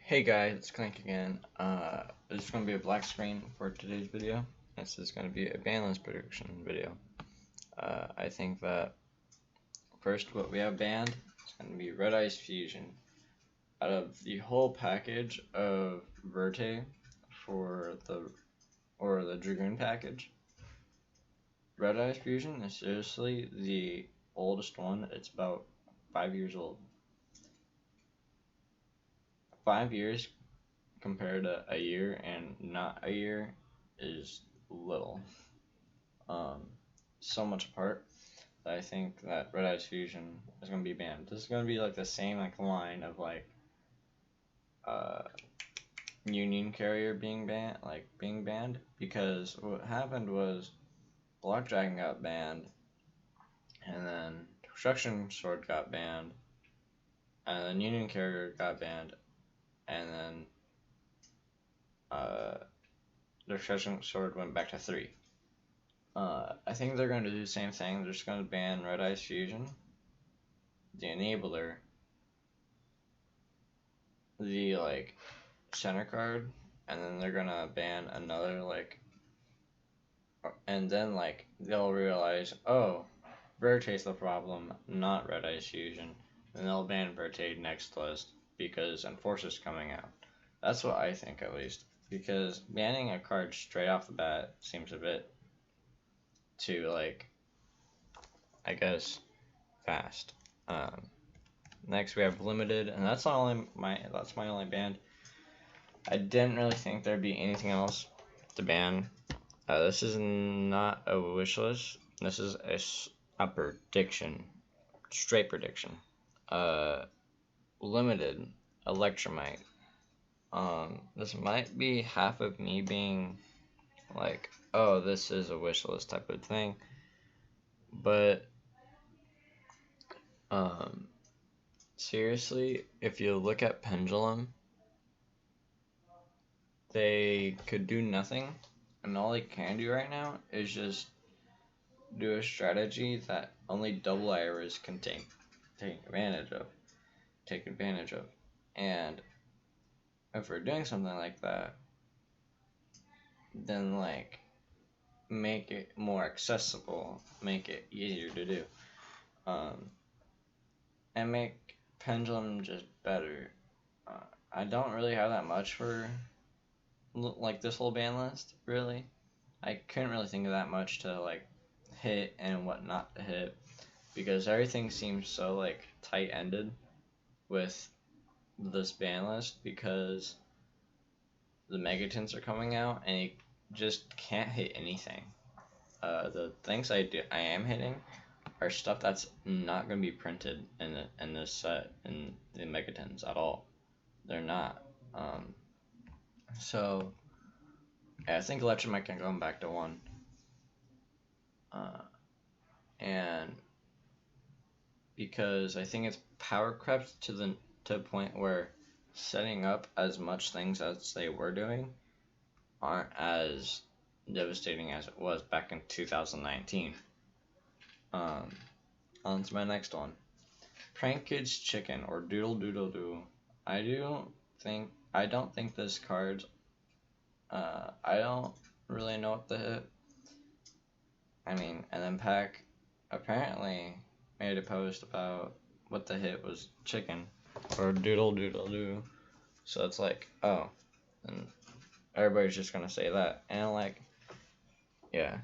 Hey guys, it's Clank again. It's going to be a black screen for today's video. This is going to be a Banlist prediction video. I think that first what we have banned is going to be Red Ice Fusion. Out of the whole package of Verte for the Dragoon package, Red Ice Fusion is seriously the oldest one. It's about 5 years old. 5 years compared to a year and not a year is little. So much apart that I think that Red Ice Fusion is gonna be banned. This is gonna be like the same line of Union Carrier being banned because what happened was Block Dragon got banned, and then Destruction Sword got banned, and then Union Carrier got banned, and then the Destruction Sword went back to 3. I think they're going to do the same thing. They're just going to ban Red Ice Fusion, the Enabler, the center card, and then they're going to ban another and then they'll realize, oh, Verte's the problem, not Red Ice Fusion, and they'll ban Verte next list because Enforcer's coming out. That's what I think, at least, because banning a card straight off the bat seems a bit too I guess fast. Next we have Limited, and that's my only ban. I didn't really think there'd be anything else to ban. This is not a wish list. This is a prediction, straight prediction. Limited Electromite. This might be half of me being like, oh, this is a wish list type of thing, but seriously, if you look at Pendulum, they could do nothing, and all they can do right now is just do a strategy that only double Iris can take advantage of. And if we're doing something like that, then make it more accessible, make it easier to do, and make Pendulum just better. I don't really have that much for this whole ban list, really. I couldn't really think of that much to hit and what not to hit, because everything seems so tight-ended with this ban list, because the Megatons are coming out and you just can't hit anything. The things I am hitting are stuff that's not going to be printed in this set in the Megatons at all. They're not. So yeah, I think Electromech can go back to 1. And because I think it's power crept to the point where setting up as much things as they were doing aren't as devastating as it was back in 2019. On to my next one. Prank Kids Chicken, or Doodle Doodle Doo. I don't think this card, I don't really know what to hit. I mean, and then Pack apparently made a post about what the hit was chicken, or Doodle Doodle Doo. So it's oh, and everybody's just gonna say that, and yeah,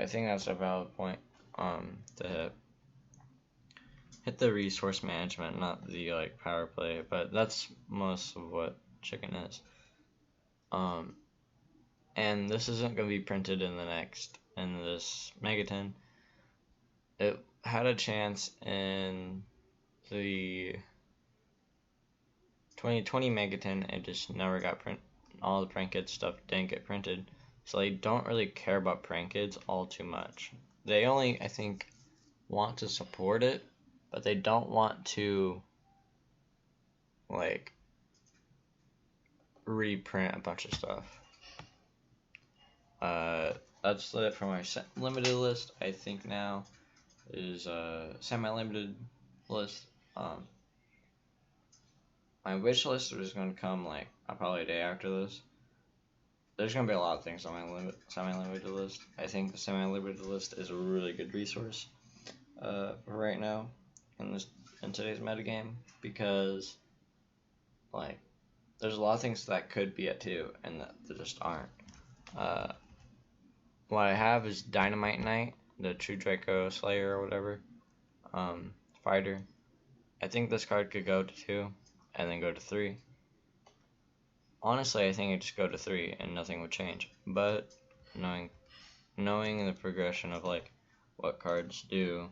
I think that's a valid point to hit the resource management, not the power play, but that's most of what chicken is. And this isn't gonna be printed in this Megaton. It had a chance in the 2020 Megaton, it just never got printed. All the Prank Kids stuff didn't get printed, so they don't really care about Prank Kids all too much. They only, I think, want to support it, but they don't want to reprint a bunch of stuff. That's it for my limited list. I think now is semi-limited list. my wish list is going to come like probably a day after this. There's going to be a lot of things on my semi-limited list. I think the semi-limited list is a really good resource for right now in today's metagame, because like there's a lot of things that could be at 2 and that there just aren't. What I have is Dynamite Knight, the True Draco Slayer or whatever, fighter. I think this card could go to 2 and then go to 3. Honestly, I think it'd just go to 3 and nothing would change. But knowing the progression of like what cards do,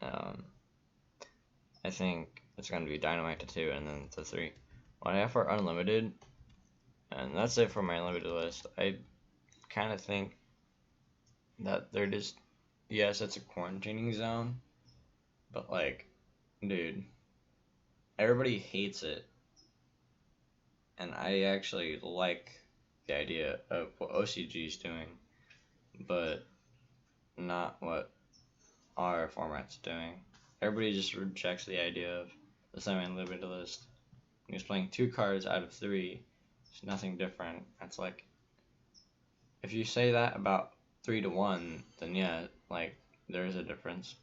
I think it's going to be Dynamite to 2 and then to 3. What I have for Unlimited, and that's it for my Unlimited list, I kind of think that they're just, yes, it's a quarantining zone, but like, dude, everybody hates it, and I actually like the idea of what OCG is doing, but not what our format's doing. Everybody just rejects the idea of the semi-limited list. He's playing 2 cards out of 3. It's nothing different. It's like, if you say that about 3 to 1, then yeah, like there is a difference,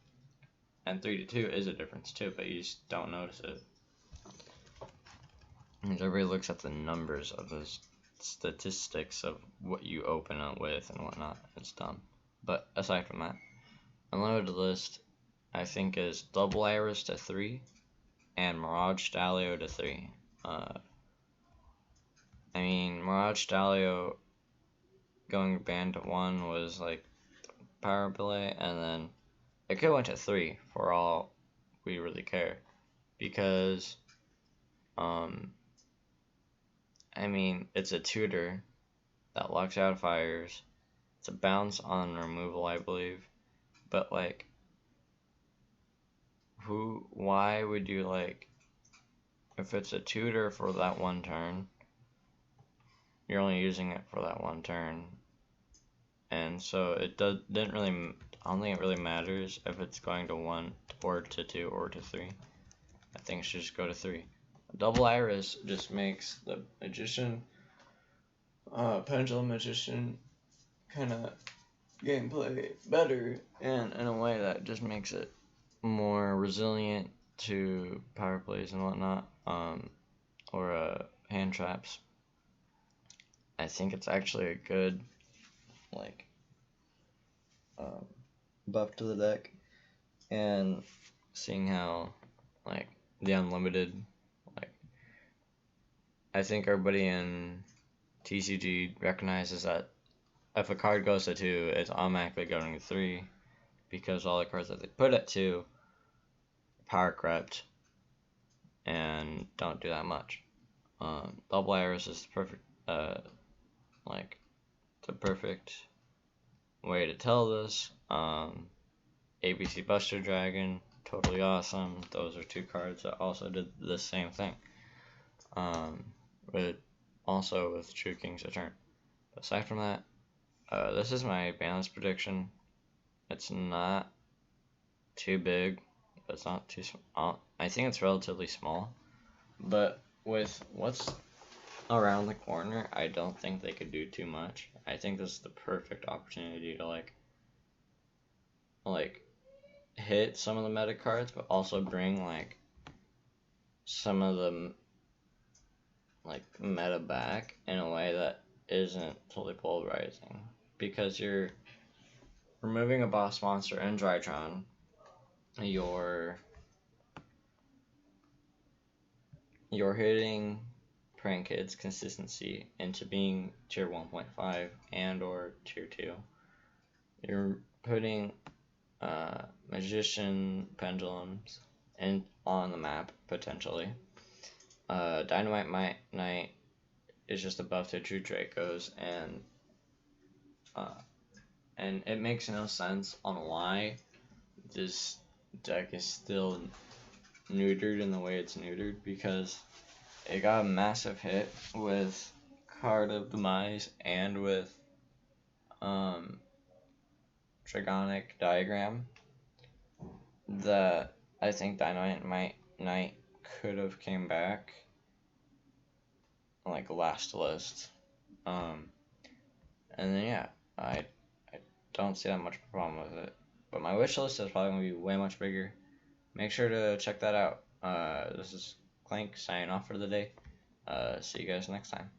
and 3 to 2 is a difference too, but you just don't notice it. Because everybody looks at the numbers of the statistics of what you open up with and whatnot. It's dumb. But aside from that, Unlimited list I think is Double Iris to 3 and Mirage Stalio to 3. I mean, Mirage Stalio going banned to 1 was like power play, and then it could have went to 3 for all we really care, because I mean, it's a tutor that locks out fires. It's a bounce on removal, I believe, but like, why would you, like, if it's a tutor for that 1 turn, you're only using it for that 1 turn, and so it didn't really, I don't think it really matters if it's going to 1 or to 2 or to 3. I think it should just go to 3. Double Iris just makes the Magician, Pendulum Magician kind of gameplay better, and in a way that just makes it more resilient to power plays and whatnot, or hand traps. I think it's actually a good, like, buff to the deck, and seeing how, like, the Unlimited, like, I think everybody in TCG recognizes that if a card goes to 2, it's automatically going to 3, because all the cards that they put at 2 power crept and don't do that much. Double Iris is the perfect, like, the perfect way to tell this. ABC Buster Dragon, totally awesome. Those are 2 cards that also did the same thing. But also with True King's Return. But aside from that, this is my Banlist prediction. It's not too big, but it's not too small. I think it's relatively small, but with what's around the corner, I don't think they could do too much. I think this is the perfect opportunity to like hit some of the meta cards, but also bring like some of the like meta back in a way that isn't totally polarizing, because you're removing a boss monster and Drytron, you're hitting Prank Kid's consistency into being tier 1.5 and or tier 2. You're putting Magician Pendulums on the map, potentially. Dynamite Knight is just a buff to True Dracos, and it makes no sense on why this deck is still neutered in the way it's neutered, because it got a massive hit with Card of Demise and with Dragonic Diagram, that I think Dynamite Knight could have came back like last list. And then yeah, I don't see that much problem with it. But my wish list is probably gonna be way much bigger. Make sure to check that out. This is Clank signing off for the day. See you guys next time.